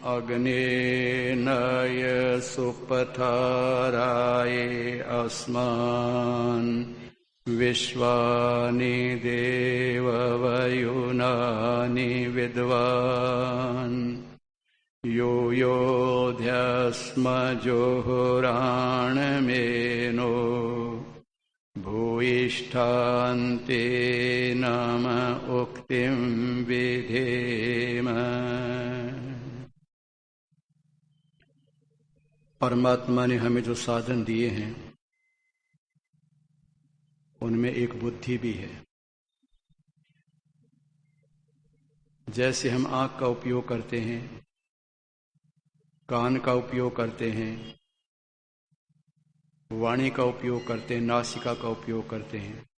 अग्नेर्न सुपथाराय अस्मान् विश्वानि देववयुनानि विद्वान् यो योऽध्यस्मजोहोराणमेनो भूयिष्ठान्ते नम उक्तिं विधेम। परमात्मा ने हमें जो साधन दिए हैं उनमें एक बुद्धि भी है। जैसे हम आंख का उपयोग करते हैं, कान का उपयोग करते हैं, वाणी का उपयोग करते हैं, नासिका का उपयोग करते हैं,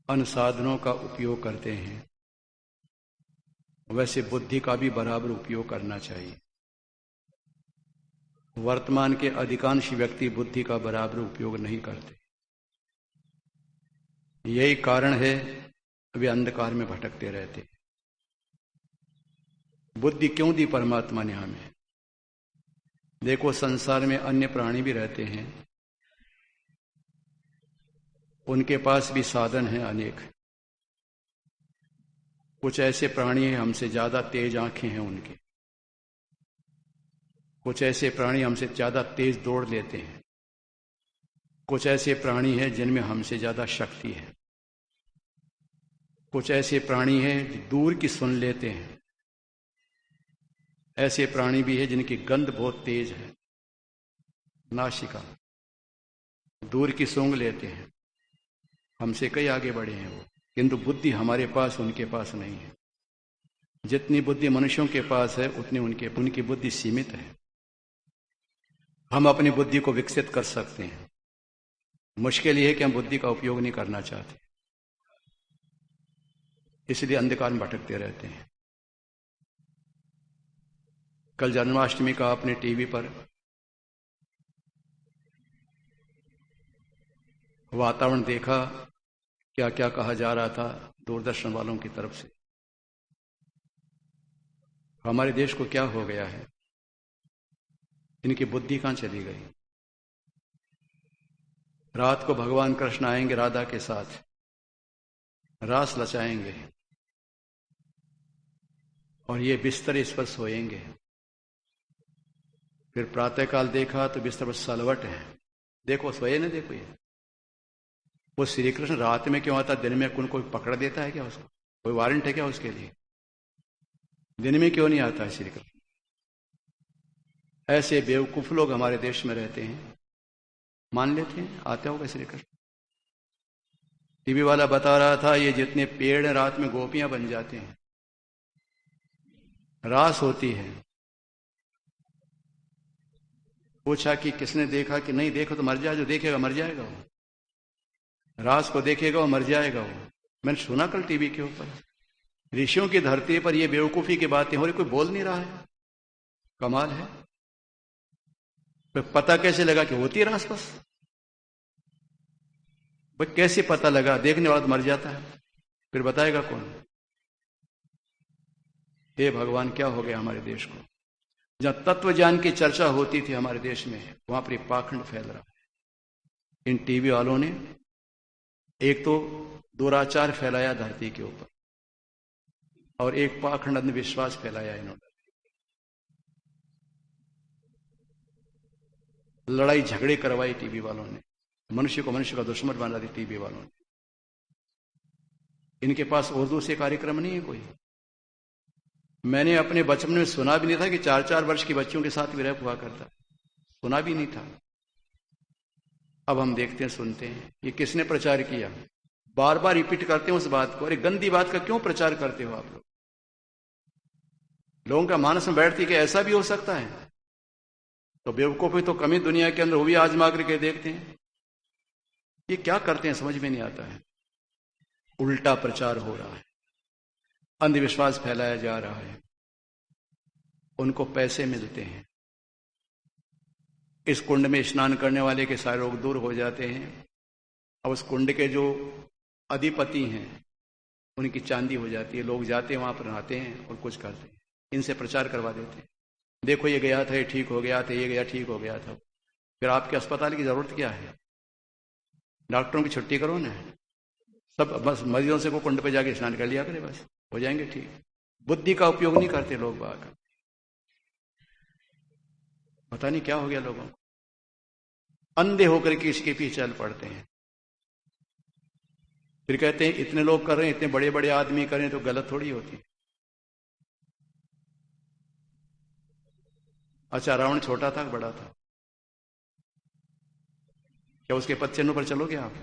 अन्य साधनों का उपयोग करते हैं, वैसे बुद्धि का भी बराबर उपयोग करना चाहिए। वर्तमान के अधिकांश व्यक्ति बुद्धि का बराबर उपयोग नहीं करते। यही कारण है वे अंधकार में भटकते रहते। बुद्धि क्यों दी परमात्मा ने हमें? देखो, संसार में अन्य प्राणी भी रहते हैं, उनके पास भी साधन है अनेक। कुछ ऐसे प्राणी हैं हमसे ज्यादा तेज आंखें हैं उनकी, कुछ ऐसे प्राणी हमसे ज्यादा तेज दौड़ लेते हैं, कुछ ऐसे प्राणी हैं जिनमें हमसे ज्यादा शक्ति है, कुछ ऐसे प्राणी हैं जो दूर की सुन लेते हैं, ऐसे प्राणी भी हैं जिनकी गंध बहुत तेज है, नासिका, दूर की सूंघ लेते हैं, हमसे कई आगे बढ़े हैं वो, किंतु बुद्धि हमारे पास उनके पास नहीं है। जितनी बुद्धि मनुष्यों के पास है उतनी उनकी बुद्धि सीमित है। हम अपनी बुद्धि को विकसित कर सकते हैं, मुश्किल यह है कि हम बुद्धि का उपयोग नहीं करना चाहते, इसलिए अंधकार में भटकते रहते हैं। कल जन्माष्टमी का आपने टीवी पर वातावरण देखा, क्या क्या कहा जा रहा था दूरदर्शन वालों की तरफ से। हमारे देश को क्या हो गया है? इनकी बुद्धि कहां चली गई? रात को भगवान कृष्ण आएंगे राधा के साथ, रास लचाएंगे और ये बिस्तर इस पर सोएंगे। फिर प्रातःकाल देखा तो बिस्तर पर सलवट है। देखो, सोए ना, देखो ये वो श्री कृष्ण रात में क्यों आता? दिन में कोई पकड़ देता है क्या उसको? कोई वारंट है क्या उसके लिए? दिन में क्यों नहीं आता है श्री कृष्ण? ऐसे बेवकूफ लोग हमारे देश में रहते हैं, मान लेते हैं आते होगा श्री कृष्ण। टीवी वाला बता रहा था ये जितने पेड़ रात में गोपियां बन जाते हैं, रास होती है। पूछा कि किसने देखा कि नहीं देखो तो मर जाए, जो देखेगा मर जाएगा वो, रास को देखेगा वो मर जाएगा वो। मैंने सुना कल टीवी के ऊपर, ऋषियों की धरती पर ये बेवकूफी की बातें हो रही, कोई बोल नहीं रहा है। कमाल है। तो पता कैसे लगा कि होती है रास? बस भाई कैसे पता लगा? देखने वाला तो मर जाता है, फिर बताएगा कौन? हे भगवान, क्या हो गया हमारे देश को? जहां तत्व ज्ञान की चर्चा होती थी हमारे देश में, वहां पर पाखंड फैल रहा है। इन टीवी वालों ने एक तो दुराचार फैलाया धरती के ऊपर, और एक पाखंड अंधविश्वास फैलाया इन्होंने। लड़ाई झगड़े करवाई टीवी वालों ने, मनुष्य को मनुष्य का दुश्मन बना दी टीवी वालों ने। इनके पास और दूसरे कार्यक्रम नहीं है कोई। मैंने अपने बचपन में सुना भी नहीं था कि 4-4 वर्ष की बच्चियों के साथ भी रेप हुआ करता, सुना भी नहीं था। अब हम देखते हैं, सुनते हैं। ये किसने प्रचार किया? बार बार रिपीट करते हैं उस बात को। अरे गंदी बात का क्यों प्रचार करते हो आप लोग? लोगों का मानस में बैठती कि ऐसा भी हो सकता है, तो बेवकूफी तो कमी दुनिया के अंदर, वो भी आजमा करके देखते हैं। ये क्या करते हैं समझ में नहीं आता है। उल्टा प्रचार हो रहा है, अंधविश्वास फैलाया जा रहा है, उनको पैसे मिलते हैं। इस कुंड में स्नान करने वाले के सारे रोग दूर हो जाते हैं। अब उस कुंड के जो अधिपति हैं उनकी चांदी हो जाती है। लोग जाते हैं वहां पर, नहाते हैं और कुछ करते हैं। इनसे प्रचार करवा देते हैं। देखो ये गया था, ये ठीक हो गया था, ये गया ठीक हो गया था। फिर आपके अस्पताल की जरूरत क्या है? डॉक्टरों की छुट्टी करो ना, सब बस मरीजों से को कुंड पे जाके स्नान कर लिया करे, बस हो जाएंगे ठीक। बुद्धि का उपयोग नहीं करते लोग बाग। पता नहीं क्या हो गया लोगों को, अंधे होकर के इसके पीछे चल पड़ते हैं। फिर कहते हैं इतने लोग कर रहे हैं, इतने बड़े बड़े आदमी करें तो गलत थोड़ी होती। अच्छा, रावण छोटा था बड़ा था? क्या उसके पद चिन्हों पर चलोगे आप?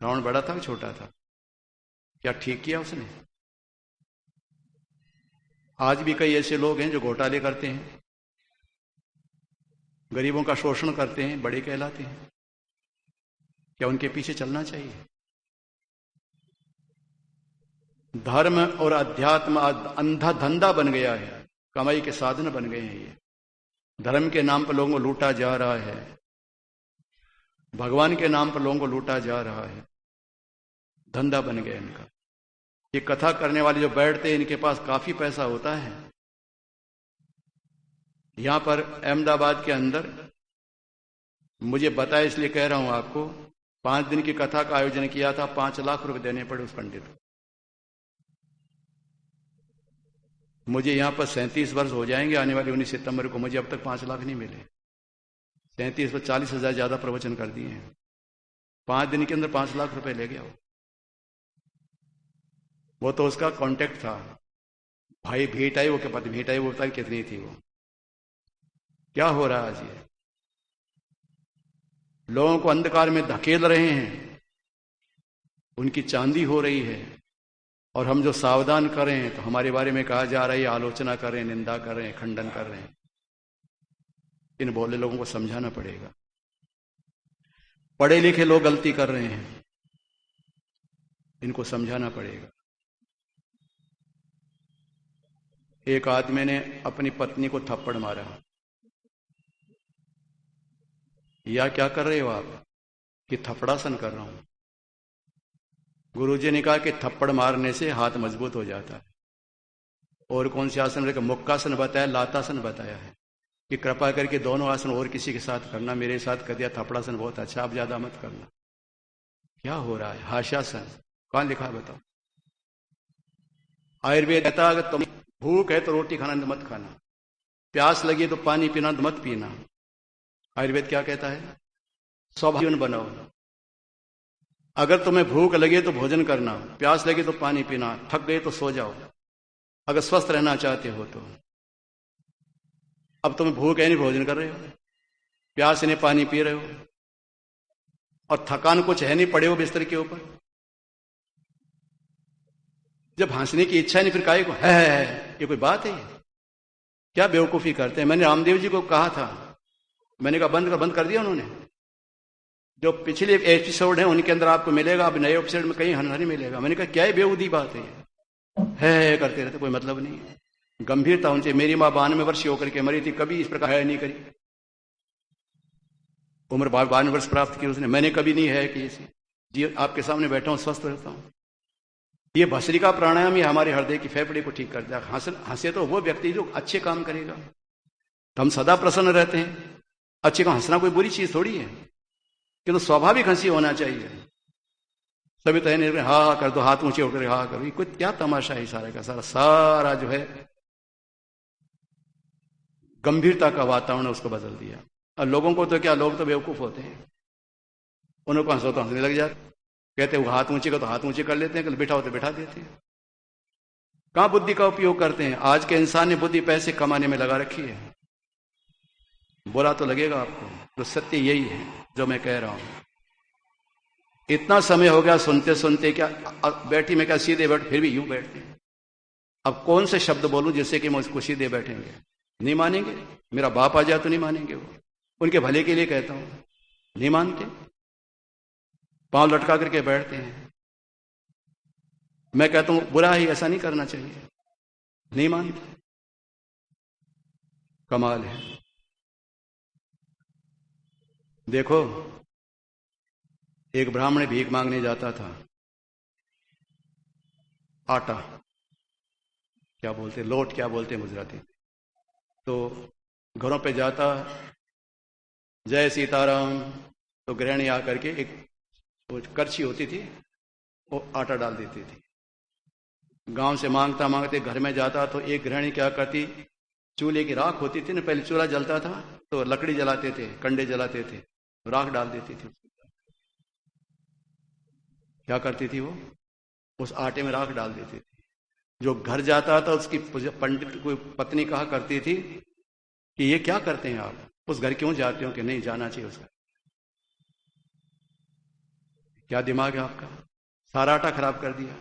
रावण बड़ा था कि छोटा था? क्या ठीक किया उसने? आज भी कई ऐसे लोग हैं जो घोटाले करते हैं, गरीबों का शोषण करते हैं, बड़े कहलाते हैं। क्या उनके पीछे चलना चाहिए? धर्म और अध्यात्म अंधा धंधा बन गया है, कमाई के साधन बन गए हैं। ये धर्म के नाम पर लोगों को लूटा जा रहा है, भगवान के नाम पर लोगों को लूटा जा रहा है, धंधा बन गया इनका। ये कथा करने वाले जो बैठते हैं, इनके पास काफी पैसा होता है। यहां पर अहमदाबाद के अंदर मुझे बताया, इसलिए कह रहा हूं आपको, 5 दिन की कथा का आयोजन किया था, 5 लाख रुपए देने पड़े उस पंडित को। मुझे यहां पर 37 वर्ष हो जाएंगे आने वाले 19 सितंबर को, मुझे अब तक 5 लाख नहीं मिले। 37 पर 40,000 ज्यादा प्रवचन कर दिए हैं, 5 दिन के अंदर 5 लाख रुपए ले गया वो तो उसका कांटेक्ट था, भाई भेंट आई, वो क्या पता भेंट आई वो पता कितनी थी वो। क्या हो रहा है आज? ये लोगों को अंधकार में धकेल रहे हैं, उनकी चांदी हो रही है। और हम जो सावधान कर रहे हैं तो हमारे बारे में कहा जा रहा है, आलोचना कर रहे हैं, निंदा कर रहे हैं, खंडन कर रहे हैं। इन भोले लोगों को समझाना पड़ेगा। पढ़े लिखे लोग गलती कर रहे हैं, इनको समझाना पड़ेगा। एक आदमी ने अपनी पत्नी को थप्पड़ मारा। या क्या कर रहे हो आप? कि थप्पड़ासन कर रहा हूं। गुरुजी ने कहा कि थप्पड़ मारने से हाथ मजबूत हो जाता है। और कौन से आसन रखा? मुक्कासन बताया, लातासन बताया है कि कृपा करके दोनों आसन और किसी के साथ करना, मेरे साथ कर दिया थप्पड़ासन बहुत अच्छा, आप ज्यादा मत करना। क्या हो रहा है? हास्यासन कहां लिखा है बताओ? आयुर्वेद कहता है अगर तुम भूख है तो रोटी खाना मत खाना, प्यास लगी तो पानी पीना मत पीना। आयुर्वेद क्या कहता है? स्वाभाविक बनाओ। अगर तुम्हें भूख लगे तो भोजन करना, प्यास लगे तो पानी पीना, थक गए तो सो जाओ, अगर स्वस्थ रहना चाहते हो तो। अब तुम्हें भूख है नहीं, भोजन कर रहे हो, प्यास नहीं, पानी पी रहे हो, और थकान कुछ है नहीं, पड़े हो बिस्तर के ऊपर। जब हंसने की इच्छा नहीं, फिर काहे को है? ये कोई बात है? क्या बेवकूफी करते हैं। मैंने रामदेव जी को कहा था, मैंने कहा बंद कर दिया उन्होंने। जो पिछले एपिसोड है उनके अंदर आपको मिलेगा, अब नए एपिसोड में कहीं नहीं मिलेगा। मैंने कहा क्या बेहूदी बात है करते रहते, कोई मतलब नहीं है। गंभीरता उनसे। मेरी मां 92 वर्ष होकर के मरी थी, कभी इस प्रकार है नहीं करी। उम्र 92 वर्ष प्राप्त की उसने, मैंने कभी नहीं है कि जी आपके सामने बैठा हूं, स्वस्थ रहता हूं। ये भस्त्रिका प्राणायाम ही हमारे हृदय की फेफड़े को ठीक करता है। हंसे तो वो व्यक्ति जो अच्छे काम करेगा, तो हम सदा प्रसन्न रहते हैं। अच्छे का हंसना कोई बुरी चीज थोड़ी है, किंतु तो स्वाभाविक हंसी होना चाहिए। सभी तो है हा कर दो, हाथ ऊंचे होकर हा करो, कोई क्या तमाशा है? सारा का सारा जो है गंभीरता का वातावरण उसको बदल दिया। और लोगों को तो क्या, लोग तो बेवकूफ होते हैं, उनको हंसो तो हंसने लग जाते, कहते वो हाथ ऊंचे का तो हाथ ऊंचे कर लेते हैं, कल बैठा हो तो बैठा देते हैं। कहां बुद्धि का उपयोग करते हैं? आज के इंसान ने बुद्धि पैसे कमाने में लगा रखी है। बुरा तो लगेगा आपको, तो सत्य यही है जो मैं कह रहा हूं। इतना समय हो गया सुनते सुनते, क्या बैठी में क्या सीधे बैठ, फिर भी यूं बैठते हैं। अब कौन से शब्द बोलूं जिससे कि मैं उसको सीधे बैठेंगे? नहीं मानेंगे। मेरा बाप आ जाए तो नहीं मानेंगे, वो उनके भले के लिए कहता हूं, नहीं मानते, पांव लटका करके बैठते हैं। मैं कहता हूं बुरा ही, ऐसा नहीं करना चाहिए, नहीं मानते। कमाल है। देखो, एक ब्राह्मण भीख मांगने जाता था। आटा क्या बोलते, लोट क्या बोलते हैं गुजराती, तो घरों पे जाता, जय सीताराम, तो गृहिणी आकर के एक वो करछी होती थी, वो आटा डाल देती थी। गांव से मांगता मांगते घर में जाता तो एक गृहिणी क्या करती, चूल्हे की राख होती थी ना, पहले चूल्हा जलता था तो लकड़ी जलाते थे, कंडे जलाते थे, राख डाल देती थी। क्या करती थी वो, उस आटे में राख डाल देती थी। जो घर जाता था उसकी पंडित कोई पत्नी कहा करती थी कि ये क्या करते हैं आप, उस घर क्यों जाते हो, कि नहीं जाना चाहिए उसका। क्या दिमाग है आपका, सारा आटा खराब कर दिया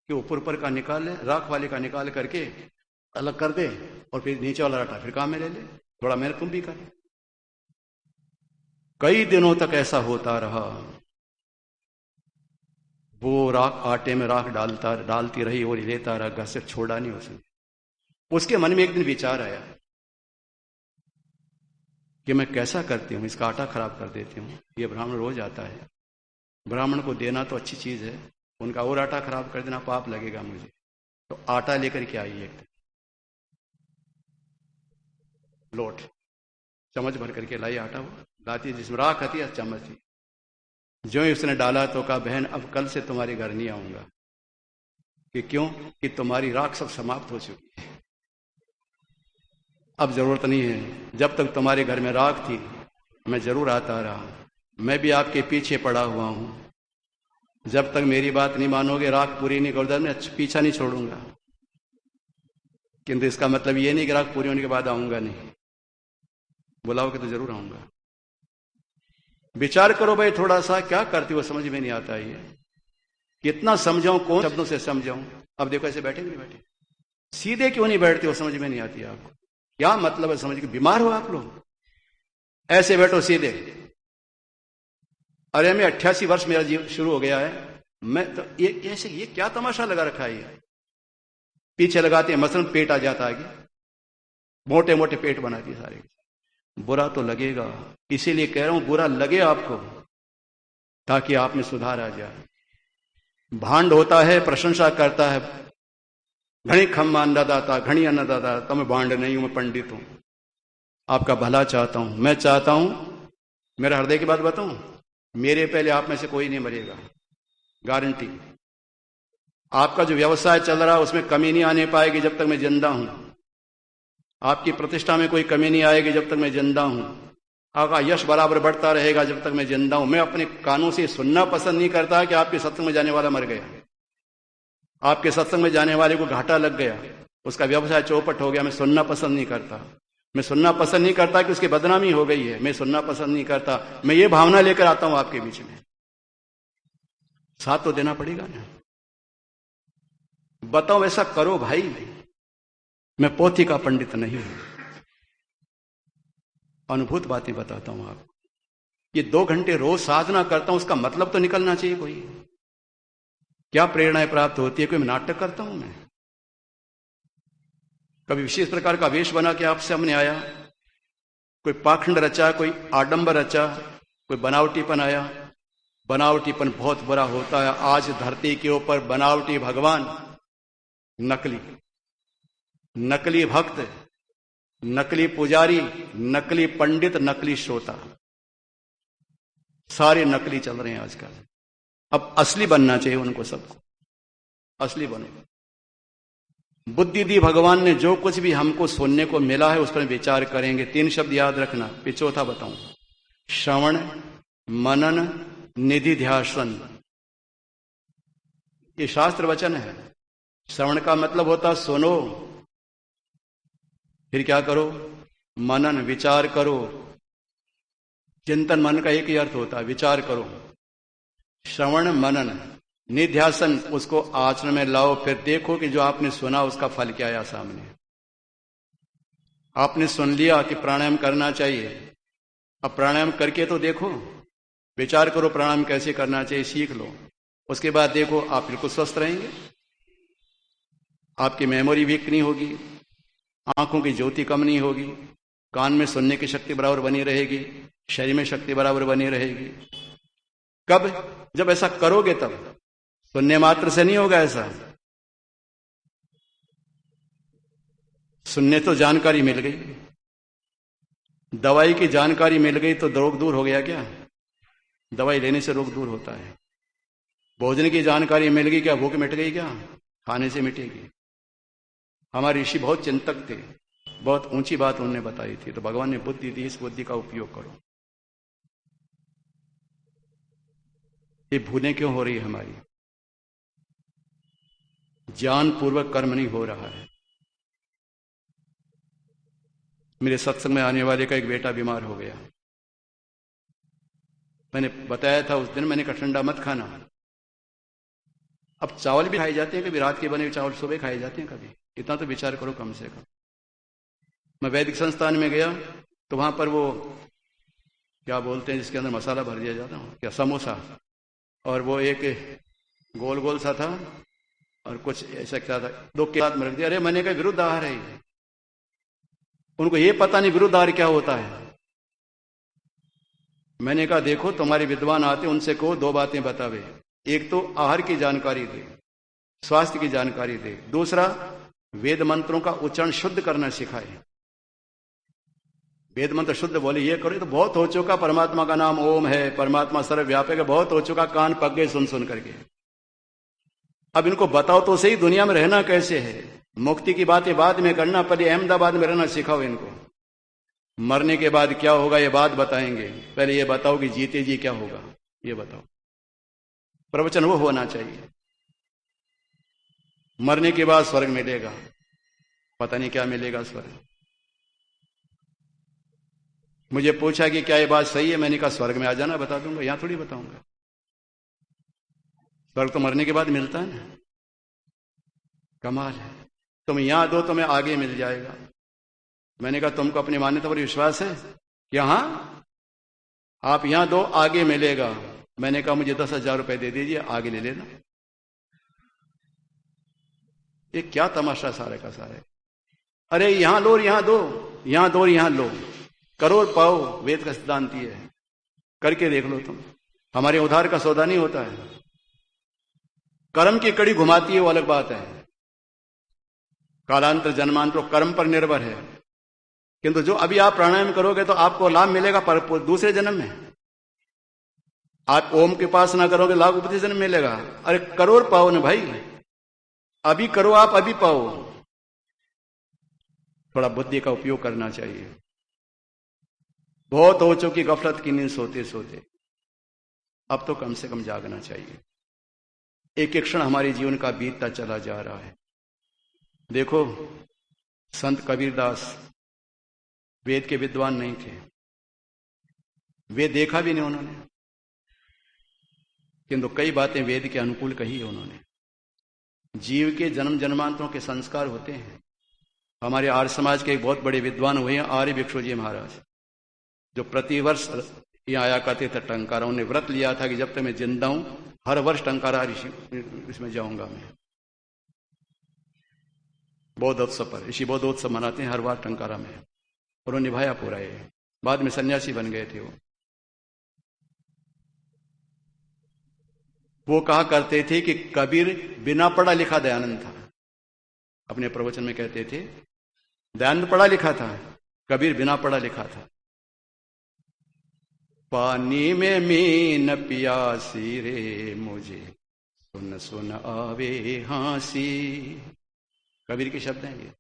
कि ऊपर ऊपर का निकाल ले, राख वाले का निकाल करके अलग कर दे और फिर नीचे वाला आटा फिर काम में ले ले, थोड़ा मेहनत तुम भी कर। कई दिनों तक ऐसा होता रहा। वो राख आटे में राख डालती रही और लेता रहा, घर से छोड़ा नहीं उसने। उसके मन में एक दिन विचार आया कि मैं कैसा करती हूं, इसका आटा खराब कर देती हूं, ये ब्राह्मण रोज आता है, ब्राह्मण को देना तो अच्छी चीज है, उनका और आटा खराब कर देना पाप लगेगा मुझे। तो आटा लेकर के आई, एक लोट चम्मच भर करके लाई आटा, वो लाती जिसमें राख आती है चम्मच थी। जो ही उसने डाला तो कहा, बहन अब कल से तुम्हारे घर नहीं आऊंगा। कि क्यों, कि तुम्हारी राख सब समाप्त हो चुकी है, अब जरूरत नहीं है। जब तक तुम्हारे घर में राख थी मैं जरूर आता रहा, मैं भी आपके पीछे पड़ा हुआ हूं, जब तक मेरी बात नहीं मानोगे, राख पूरी नहीं करोगे, मैं पीछा नहीं छोड़ूंगा। किंतु इसका मतलब ये नहीं कि राख पूरी होने के बाद आऊंगा नहीं, बुलाओगे तो जरूर आऊंगा। विचार करो भाई थोड़ा सा, क्या करती हो समझ में नहीं आता ये, कितना समझाऊं, कौन शब्दों से समझाऊं। अब देखो ऐसे बैठे नहीं बैठे, सीधे क्यों नहीं बैठते हो, समझ में नहीं आती आपको। क्या मतलब है समझ के, बीमार हो आप लोग, ऐसे बैठो सीधे। अरे मैं 88 वर्ष मेरा जीवन शुरू हो गया है, मैं तो ये ऐसे ये क्या तमाशा लगा रखा है, ये पीछे लगाते हैं मसलन पेट आ जाता आगे, मोटे मोटे पेट बना दिए सारे। बुरा तो लगेगा, इसीलिए कह रहा हूं बुरा लगे आपको ताकि आप में सुधार आ जाए। भांड होता है, प्रशंसा करता है, घणी खम्मा अन्नदाता, घणी अन्नदाता, तो मैं भांड नहीं हूं, मैं पंडित हूं, आपका भला चाहता हूं। मैं चाहता हूं, मेरा हृदय की बात बताऊं, मेरे पहले आप में से कोई नहीं मरेगा, गारंटी। आपका जो व्यवसाय चल रहा है उसमें कमी नहीं आने पाएगी जब तक मैं जिंदा हूं, आपकी प्रतिष्ठा में कोई कमी नहीं आएगी जब तक मैं जिंदा हूं, आपका यश बराबर बढ़ता रहेगा जब तक मैं जिंदा हूं। मैं अपने कानों से सुनना पसंद नहीं करता कि आपके सत्संग में जाने वाला मर गया, आपके सत्संग में जाने वाले को घाटा लग गया, उसका व्यवसाय चौपट हो गया, मैं सुनना पसंद नहीं करता। मैं सुनना पसंद नहीं करता कि उसकी बदनामी हो गई है, मैं सुनना पसंद नहीं करता। मैं ये भावना लेकर आता हूं आपके बीच में, साथ तो देना पड़ेगा ना। बताओ ऐसा करो भाई, मैं पोथी का पंडित नहीं हूं, अनुभूत बातें बताता हूं आपको। ये 2 घंटे रोज साधना करता हूं, उसका मतलब तो निकलना चाहिए कोई, क्या प्रेरणाएं प्राप्त होती है। कोई नाटक करता हूं मैं, कभी विशेष प्रकार का वेश बना के आपसे सामने आया, कोई पाखंड रचा, कोई आडंबर रचा, कोई बनावटीपन आया। बनावटीपन बहुत बुरा होता है। आज धरती के ऊपर बनावटी भगवान, नकली, नकली भक्त, नकली पुजारी, नकली पंडित, नकली श्रोता, सारे नकली चल रहे हैं आजकल। अब असली बनना चाहिए उनको, सबको असली बनो। बुद्धि दी भगवान ने, जो कुछ भी हमको सुनने को मिला है उस पर विचार करेंगे। 3 शब्द याद रखना, फिर चौथा बताऊं, श्रवण, मनन, निधि ध्यासन। ये शास्त्र वचन है। श्रवण का मतलब होता सुनो, फिर क्या करो, मनन, विचार करो। चिंतन मन का एक ही अर्थ होता है, विचार करो। श्रवण मनन, निध्यासन, उसको आचरण में लाओ, फिर देखो कि जो आपने सुना उसका फल क्या आया सामने। आपने सुन लिया कि प्राणायाम करना चाहिए, अब प्राणायाम करके तो देखो, विचार करो प्राणायाम कैसे करना चाहिए, सीख लो। उसके बाद देखो आप बिल्कुल स्वस्थ रहेंगे, आपकी मेमोरी वीक नहीं होगी, आंखों की ज्योति कम नहीं होगी, कान में सुनने की शक्ति बराबर बनी रहेगी, शरीर में शक्ति बराबर बनी रहेगी। कब, जब ऐसा करोगे तब। सुनने मात्र से नहीं होगा ऐसा। सुनने तो जानकारी मिल गई, दवाई की जानकारी मिल गई तो रोग दूर हो गया क्या? दवाई लेने से रोग दूर होता है। भोजन की जानकारी मिल गई, क्या भूख मिट गई? क्या खाने से मिटेगी? हमारे ऋषि बहुत चिंतक थे, बहुत ऊंची बात उन्होंने बताई थी, तो भगवान ने बुद्धि दी, इस बुद्धि का उपयोग करो। ये भूलें क्यों हो रही है हमारी? ज्ञान पूर्वक कर्म नहीं हो रहा है। मेरे सत्संग में आने वाले का एक बेटा बीमार हो गया। मैंने बताया था उस दिन, मैंने कहा ठंडा मत खाना। अब चावल भी खाए जाते हैं कभी, रात के बने हुए चावल सुबह खाए जाते हैं कभी, इतना तो विचार करो कम से कम। मैं वैदिक संस्थान में गया तो वहां पर वो क्या बोलते हैं जिसके अंदर मसाला भर दिया जाता है, क्या, समोसा, और वो एक गोल गोल सा था और कुछ ऐसा क्या था, 2 के साथ में रख दिया। अरे मैंने कहा विरुद्ध आहार है ये। उनको ये पता नहीं विरुद्ध आहार क्या होता है। मैंने कहा देखो तुम्हारे विद्वान आते, उनसे कहो 2 बातें बतावे। एक तो आहार की जानकारी दे, स्वास्थ्य की जानकारी दे। दूसरा, वेद मंत्रों का उच्चारण शुद्ध करना सिखाए। वेद मंत्र शुद्ध बोले, ये करो तो बहुत हो चुका। परमात्मा का नाम ओम है, परमात्मा सर्वव्यापक है, बहुत हो चुका, कान पक गए सुन सुन करके। अब इनको बताओ तो सही दुनिया में रहना कैसे है। मुक्ति की बातें बाद में करना, पहले अहमदाबाद में रहना सिखाओ इनको। मरने के बाद क्या होगा ये बात बताएंगे, पहले ये बताओ कि जीते जी क्या होगा ये बताओ। प्रवचन वो होना चाहिए। मरने के बाद स्वर्ग मिलेगा, पता नहीं क्या मिलेगा स्वर्ग। मुझे पूछा कि क्या ये बात सही है, मैंने कहा स्वर्ग में आ जाना बता दूंगा, यहां थोड़ी बताऊंगा। स्वर्ग तो मरने के बाद मिलता है ना, कमाल है। तुम यहां दो तुम्हें आगे मिल जाएगा। मैंने कहा तुमको अपनी मान्यता पर विश्वास है कि हाँ आप यहां दो आगे मिलेगा। मैंने कहा मुझे 10,000 रुपए दे दीजिए, आगे ले लेना। ये क्या तमाशा सारे का सारे। अरे यहां लो, यहां दो, यहां दो, यहां लो, करोड़ पाओ, वेद का सिद्धांत ही है। करके देख लो तुम। हमारे उधार का सौदा नहीं होता है। कर्म की कड़ी घुमाती है वो अलग बात है। कालांतर जन्मांतर कर्म पर निर्भर है, किंतु जो अभी आप प्राणायाम करोगे तो आपको लाभ मिलेगा पर दूसरे जन्म में। आप ओम के पास ना करोगे, लाभ दूसरे जन्म मिलेगा। अरे करोड़ पाओ ना भाई, अभी करो आप, अभी पाओ। थोड़ा बुद्धि का उपयोग करना चाहिए। बहुत हो चुकी गफलत की नींद सोते सोते, अब तो कम से कम जागना चाहिए। एक एक क्षण हमारे जीवन का बीतता चला जा रहा है। देखो संत कबीरदास वेद के विद्वान नहीं थे, वेद देखा भी नहीं उन्होंने, किंतु कई बातें वेद के अनुकूल कही है उन्होंने। जीव के जन्म जन्मांतरों के संस्कार होते हैं। हमारे आर्य समाज के एक बहुत बड़े विद्वान हुए हैं आर्य भिक्षु जी महाराज, जो प्रतिवर्ष यहाँ आया करते थे टंकारा। उन्होंने व्रत लिया था कि जब तक मैं जिंदा हूं हर वर्ष टंकारा इसमें जाऊंगा मैं। बौद्धोत्सव पर, ऋषि बौद्धोत्सव मनाते हैं हर बार टंकारा में, और वो निभाया पूरा है। बाद में सन्यासी बन गए थे वो कहा करते थे कि कबीर बिना पढ़ा लिखा दयानंद था। अपने प्रवचन में कहते थे दयानंद पढ़ा लिखा था, कबीर बिना पढ़ा लिखा था। पानी में मीन पियासी रे मुझे, सुन सुन आवे हांसी। कबीर के शब्द हैं ये।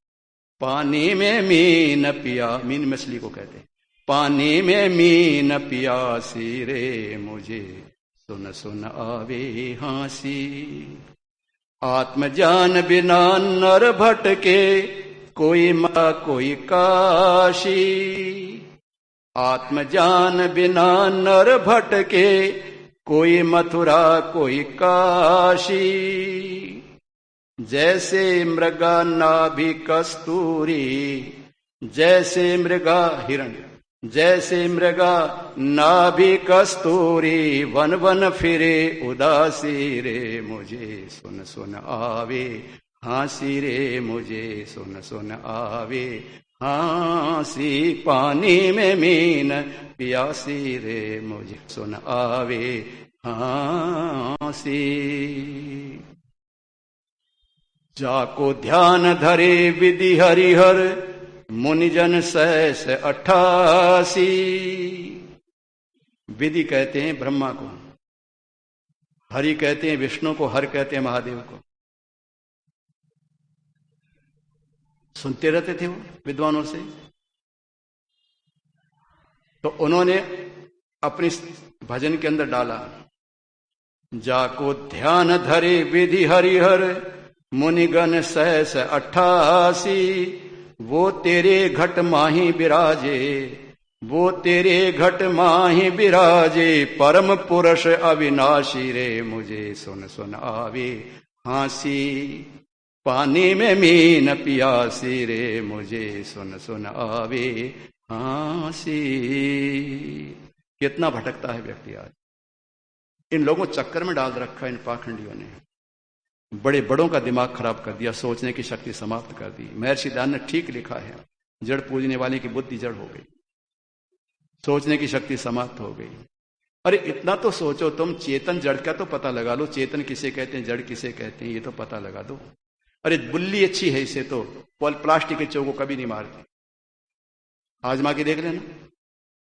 पानी में मीन पिया, मीन मछली को कहते हैं। पानी में मीन पियासी रे मुझे, सुन सुन आवे हांसी। आत्मज्ञान बिना नर भटके, कोई मा कोई काशी। आत्मज्ञान बिना नर भटके, कोई मथुरा कोई काशी। जैसे मृगा नाभि कस्तूरी, जैसे मृगा हिरण, जैसे मृगा नाभि कस्तूरी। वन वन फिरे उदासी रे मुझे, सुन सुन आवे हांसी रे मुझे, सुन सुन आवे हांसी। पानी में मीन पियासी रे मुझे, सुन आवे हांसी। जाको ध्यान धरे विधि हरिहर, मुनिजन सहस 88। विधि कहते हैं ब्रह्मा को, हरि कहते हैं विष्णु को, हर कहते हैं महादेव को। सुनते रहते थे वो विद्वानों से। तो उन्होंने अपनी भजन के अंदर डाला, जाको ध्यान धरे विधि हरिहर मुनिगण सहस 88। वो तेरे घट माही विराजे, वो तेरे घट माही विराजे, परम पुरुष अविनाशी रे मुझे सुन सुन आवे हांसी। पानी में मीन पियासी रे मुझे सुन सुन आवे हांसी। कितना भटकता है व्यक्ति आज। इन लोगों चक्कर में डाल रखा है इन पाखंडियों ने। बड़े बड़ों का दिमाग खराब कर दिया, सोचने की शक्ति समाप्त कर दी। महर्षि दयानंद ने ठीक लिखा है, जड़ पूजने वाले की बुद्धि जड़ हो गई, सोचने की शक्ति समाप्त हो गई। अरे इतना तो सोचो तुम, चेतन जड़ का तो पता लगा लो। चेतन किसे कहते हैं, जड़ किसे कहते हैं, ये तो पता लगा दो। अरे बुल्ली अच्छी है, इसे तो प्लास्टिक के चोको कभी नहीं मारती। आजमा के देख लेना,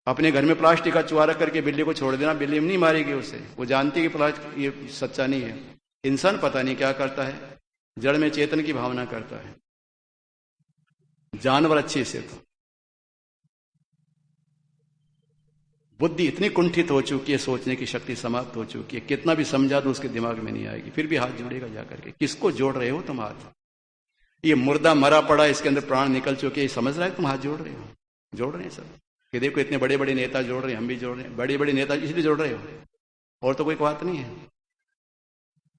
अपने घर में प्लास्टिक का चुहा रख करके बिल्ली को छोड़ देना, बिल्ली नहीं मारेगी उसे। वो जानती है कि प्लास्टिक ये सच्चा नहीं है। इंसान पता नहीं क्या करता है, जड़ में चेतन की भावना करता है। जानवर अच्छी से तो बुद्धि इतनी कुंठित हो चुकी है, सोचने की शक्ति समाप्त हो चुकी है। कितना भी समझा दो उसके दिमाग में नहीं आएगी, फिर भी हाथ जोड़ेगा जाकर के। किसको जोड़ रहे हो तुम हाथ? ये मुर्दा मरा पड़ा, इसके अंदर प्राण निकल चुके, ये समझ रहा है तुम हाथ जोड़ रहे हो? जोड़ रहे हैं सब कि देखो इतने बड़े बड़े नेता जोड़ रहे हैं, हम भी जोड़ रहे हैं। बड़े बड़े नेता इसलिए जोड़ रहे हो, और तो कोई बात नहीं है।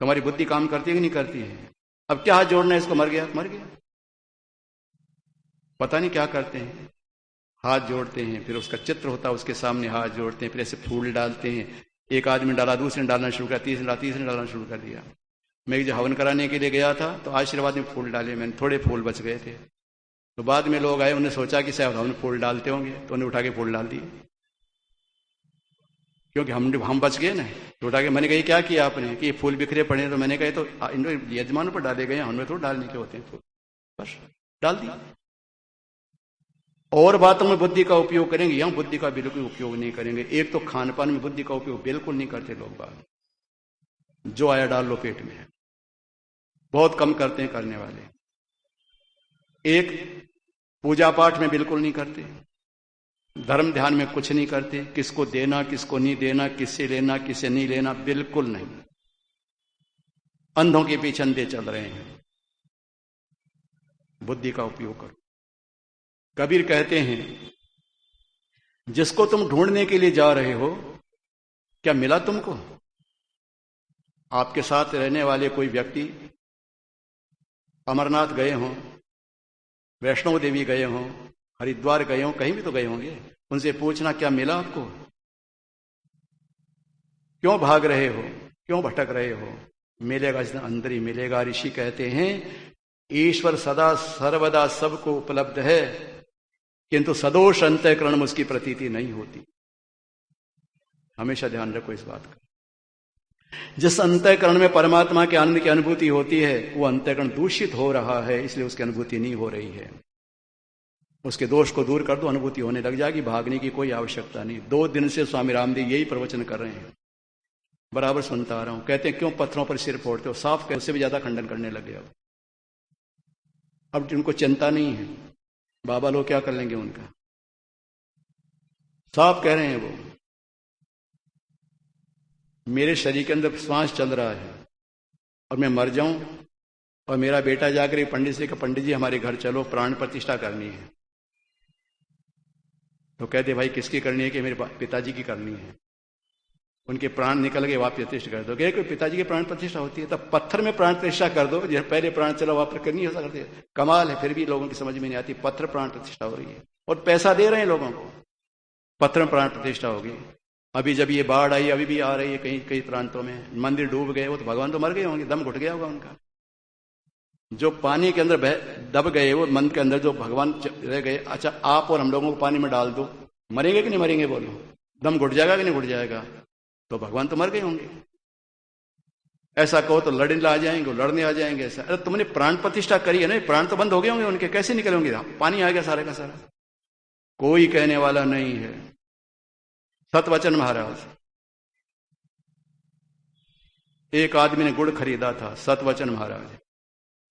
तुम्हारी बुद्धि काम करती है कि नहीं करती है? अब क्या हाथ जोड़ना है इसको? मर गया, मर गया। पता नहीं क्या करते हैं, हाथ जोड़ते हैं, फिर उसका चित्र होता है उसके सामने, हाथ जोड़ते हैं, फिर ऐसे फूल डालते हैं। एक आदमी डाला, दूसरे ने डालना शुरू किया, तीसरे ने डालना शुरू कर दिया। मैं जब हवन कराने के लिए गया था तो आशीर्वाद में फूल डाले मैंने, थोड़े फूल बच गए थे। तो बाद में लोग आए, उन्हें सोचा कि शायद हवन फूल डालते होंगे, तो उन्हें उठा के फूल डाल दिए, क्योंकि हम बच गए ना। तो उठा के मैंने कहा क्या किया आपने कि फूल बिखरे पड़े? तो मैंने कहा तो इन यजमानों पर डाले गए, हमें तो डालने के होते हैं फूल, बस डाल दिए। और बातों में बुद्धि का उपयोग करेंगे, यहां बुद्धि का बिल्कुल उपयोग नहीं करेंगे। एक तो खान पान में बुद्धि का उपयोग बिल्कुल नहीं करते लोग बात, जो आया डाल लो पेट में, बहुत कम करते हैं करने वाले। एक पूजा पाठ में बिल्कुल नहीं करते, धर्म ध्यान में कुछ नहीं करते, किसको देना किसको नहीं देना, किससे लेना किससे नहीं लेना, बिल्कुल नहीं। अंधों के पीछे अंधे चल रहे हैं। बुद्धि का उपयोग करो। कबीर कहते हैं, जिसको तुम ढूंढने के लिए जा रहे हो, क्या मिला तुमको? आपके साथ रहने वाले कोई व्यक्ति अमरनाथ गए हों, वैष्णो देवी गए हों, हरिद्वार गए हों, कहीं भी तो गए होंगे, उनसे पूछना क्या मिला आपको? क्यों भाग रहे हो, क्यों भटक रहे हो? मिलेगा जितना अंदर ही मिलेगा। ऋषि कहते हैं, ईश्वर सदा सर्वदा सबको उपलब्ध है, किंतु सदोष अंतःकरण में उसकी प्रतीति नहीं होती। हमेशा ध्यान रखो इस बात का। जिस अंतःकरण में परमात्मा के आनंद की अनुभूति होती है, वो अंतःकरण दूषित हो रहा है, इसलिए उसकी अनुभूति नहीं हो रही है। उसके दोष को दूर कर दो, अनुभूति होने लग जाएगी। भागने की कोई आवश्यकता नहीं। 2 दिन से स्वामी रामदेव यही प्रवचन कर रहे हैं, बराबर सुनता आ रहा हूं। कहते हैं क्यों पत्थरों पर सिर फोड़ते हो? साफ उससे भी ज्यादा खंडन करने लगे। अब उनको चिंता नहीं है, बाबा लोग क्या कर लेंगे उनका। साफ कह रहे हैं वो, मेरे शरीर के अंदर श्वास चल रहा है और मैं मर जाऊं और मेरा बेटा जाकर पंडित से, पंडित जी हमारे घर चलो, प्राण प्रतिष्ठा करनी है। तो कहते भाई किसकी करनी है? कि मेरे पिताजी की करनी है। उनके प्राण निकल गए, वापस प्रतिष्ठा कर दो। कोई पिताजी की प्राण प्रतिष्ठा होती है? तब पत्थर में प्राण प्रतिष्ठा कर दो, जब पहले प्राण चला वापस करनी हो सकती है। कमाल है, फिर भी लोगों की समझ में नहीं आती। पत्थर प्राण प्रतिष्ठा हो रही है और पैसा दे रहे हैं लोगों को, पत्थर में प्राण प्रतिष्ठा होगी। अभी जब ये बाढ़ आई, अभी भी आ रही है कई कई प्रांतों में, मंदिर डूब गए, वो तो भगवान तो मर गए होंगे, दम घुट गया होगा उनका। जो पानी के अंदर दब गए, वो मन के अंदर जो भगवान रह गए, अच्छा आप और हम लोगों को पानी में डाल दो, मरेंगे कि नहीं मरेंगे? बोलो, दम घुट जाएगा कि नहीं घुट जाएगा? तो भगवान तो मर गए होंगे। ऐसा कहो तो लड़ने आ जाएंगे, लड़ने आ जाएंगे। ऐसा, अरे तुमने प्राण प्रतिष्ठा करी है ना, प्राण तो बंद हो गए होंगे उनके, कैसे निकले होंगे? पानी आ गया सारे का सारा। कोई कहने वाला नहीं है। सतवचन महाराज, एक आदमी ने गुड़ खरीदा था, सतवचन महाराज,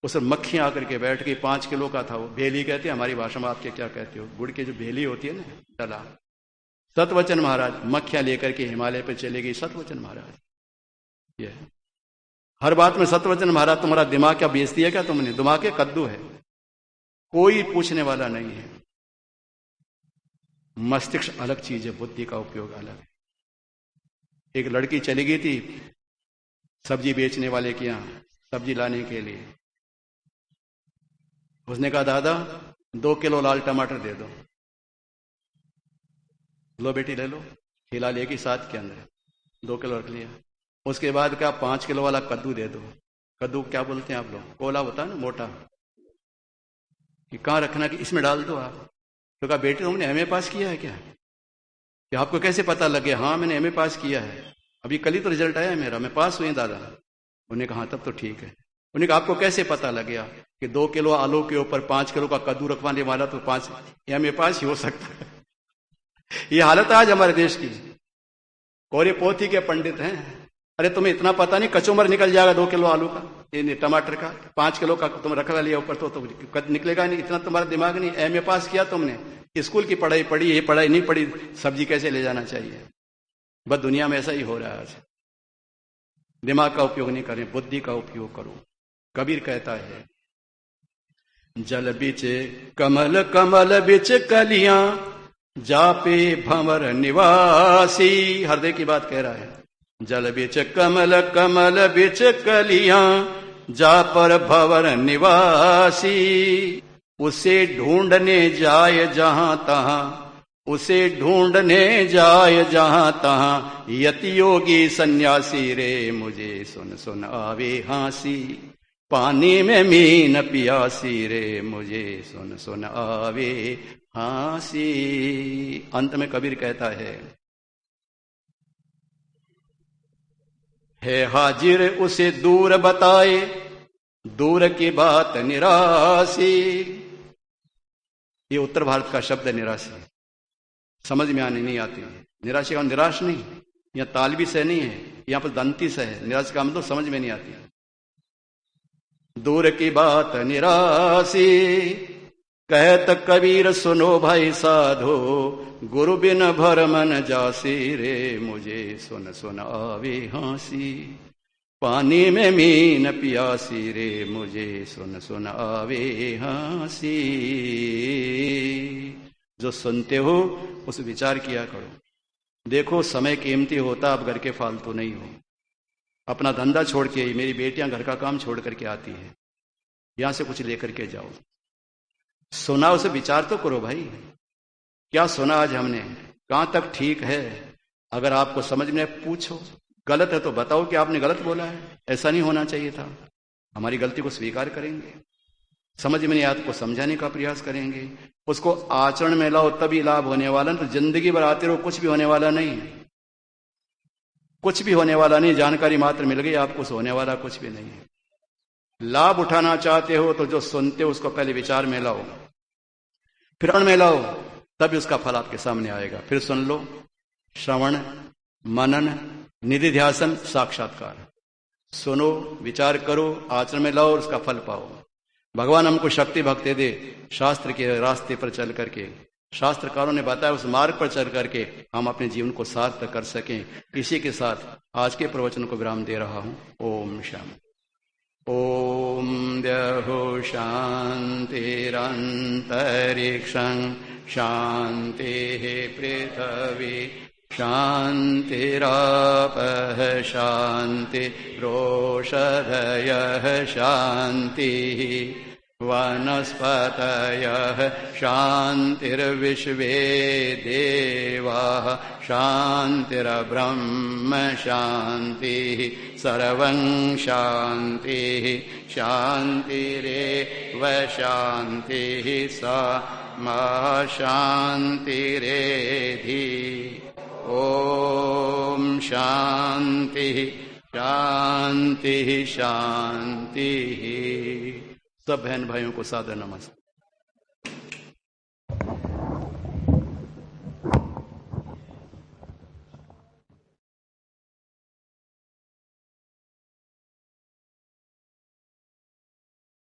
उस मक्खियां आकर के बैठ गई, 5 किलो का था वो, भेली कहते हैं हमारी भाषा में, आपके क्या कहते हो? गुड़ की जो भेली होती है ना, डला। सतवचन महाराज मक्खियां लेकर के हिमालय पे चले गई। सतवचन महाराज, ये हर बात में सतवचन महाराज। तुम्हारा दिमाग क्या बेच दिया क्या तुमने? दिमाग के कद्दू है, कोई पूछने वाला नहीं है। मस्तिष्क अलग चीज है, बुद्धि का उपयोग अलग है। एक लड़की चली गई थी सब्जी बेचने वाले के यहां, सब्जी लाने के लिए। उसने कहा, दादा 2 किलो लाल टमाटर दे दो। लो बेटी ले लो। खिला लेगी 7 के अंदर, 2 किलो रख लिया। उसके बाद क्या, 5 किलो वाला कद्दू दे दो। कद्दू क्या बोलते हैं आप लोग? कोला होता है ना, मोटा, कि कहाँ रखना, कि इसमें डाल दो आप। तो कहा, बेटे तुमने एमए पास किया है क्या? कि आपको कैसे पता लगे? हाँ मैंने एमए पास किया है, अभी कल ही तो रिजल्ट आया है मेरा, मैं पास हुई दादा। उन्होंने कहा, तब तो ठीक है। उन्होंने कहा, आपको कैसे पता लग गया कि 2 किलो आलू के ऊपर 5 किलो का कद्दू रखवाने वाला तो 5 एमए पास ही हो सकता है। ये हालत आज हमारे देश की। कोरे पोथी के पंडित हैं। अरे तुम्हें इतना पता नहीं, कचुमर निकल जाएगा 2 किलो आलू का, ये टमाटर का, 5 किलो का तुम रखवा लिया ऊपर तो कद निकलेगा नहीं। इतना तुम्हारा दिमाग नहीं। एमए पास किया तुमने, स्कूल की पढ़ाई पढ़ी, ये पढ़ाई नहीं पढ़ी, सब्जी कैसे ले जाना चाहिए? बस दुनिया में ऐसा ही हो रहा है आज। दिमाग का उपयोग नहीं करें, बुद्धि का उपयोग करो। कबीर कहता है, जल बिच कमल कमल बिच कलियां, जापे भंवर निवासी। हृदय की बात कह रहा है। जल बिच कमल कमल बिच कलियां, जा पर भंवर निवासी। उसे ढूंढने जाए जहां तहां, उसे ढूंढने जाए जहां तहां, यति योगी सन्यासी रे, मुझे सुन सुन आवे हांसी। पानी में मीन पियासी रे, मुझे सुन सुन आवे हांसी। अंत में कबीर कहता है हाजिर उसे दूर बताए, दूर की बात निरासी। ये उत्तर भारत का शब्द है निराशी, समझ में आने नहीं आती। निराशी का निराश नहीं, यहां तालबी से नहीं है, यहां पर दंती से है। निराश का मतलब समझ में नहीं आती। दूर की बात निराशी, कहत कबीर सुनो भाई साधो, गुरु बिन भर मन जासी रे, मुझे सुन सुन आवे हांसी। पानी में मीन पियासी रे, मुझे सुन सुन आवे हांसी। जो सुनते हो उस विचार किया करो। देखो समय कीमती होता, अब घर के फालतू नहीं हो। अपना धंधा छोड़ के, मेरी बेटियां घर का काम छोड़ करके आती है, यहां से कुछ लेकर के जाओ। सुना उसे विचार तो करो भाई, क्या सुना आज हमने, कहां तक ठीक है। अगर आपको समझ में पूछो, गलत है तो बताओ कि आपने गलत बोला है, ऐसा नहीं होना चाहिए था। हमारी गलती को स्वीकार करेंगे, समझ में नहीं आया तो समझाने का प्रयास करेंगे, उसको आचरण में लाओ, तभी लाभ होने वाला। तो जिंदगी भर आते रहो, कुछ भी होने वाला नहीं, कुछ भी होने वाला नहीं। जानकारी मात्र मिल गई आपको, होने वाला कुछ भी नहीं है। लाभ उठाना चाहते हो तो जो सुनते हो उसको पहले विचार में लाओ, फिर अण में लाओ, तभी उसका फल आपके सामने आएगा। फिर सुन लो, श्रवण, मनन, निधिध्यासन, साक्षात्कार। सुनो, विचार करो, आचरण में लाओ और उसका फल पाओ। भगवान हमको शक्ति भक्ति दे, शास्त्र के रास्ते पर चल करके, शास्त्रकारों ने बताया उस मार्ग पर चल करके हम अपने जीवन को सार्थक कर सकें। इसी के साथ आज के प्रवचन को विराम दे रहा हूं। ओम शांति। ओम द्यहो शांतिरंतरिक्षं शांतिः पृथ्वी शांतिरापः शांतिरोषधयः शांतिः वनस्पतयः शांतिर्विश्वे देवाः शांतिर्ब्रह्म शांतिः सर्वं शांतिः शांतिरेव शांतिः सा मा शांतिरेधि। ओम शांति शांति शांति। सब बहन भाइयों को सादर नमस्कार।